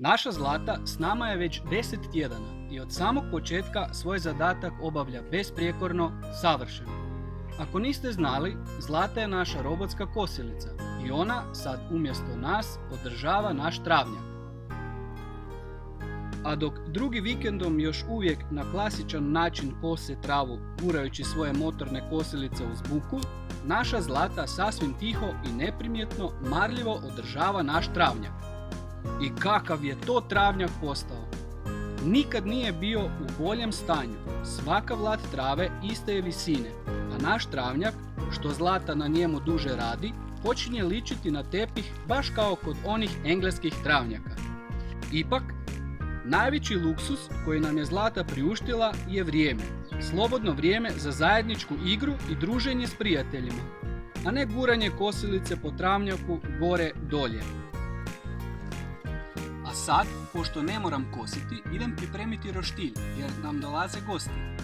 Naša Zlata s nama je već 10 tjedana i od samog početka svoj zadatak obavlja besprijekorno, savršeno. Ako niste znali, Zlata je naša robotska kosilica i ona sad umjesto nas održava naš travnjak. A dok drugi vikendom još uvijek na klasičan način kose travu gurajući svoje motorne kosilice uz buku, naša Zlata sasvim tiho i neprimjetno marljivo održava naš travnjak. I kakav je to travnjak postao! Nikad nije bio u boljem stanju, svaka vlat trave iste je visine, a naš travnjak, što Zlata na njemu duže radi, počinje ličiti na tepih baš kao kod onih engleskih travnjaka. Ipak, najveći luksus koji nam je Zlata priuštila je vrijeme, slobodno vrijeme za zajedničku igru i druženje s prijateljima, a ne guranje kosilice po travnjaku gore dolje. A sad, pošto ne moram kositi, idem pripremiti roštilj jer nam dolaze gosti.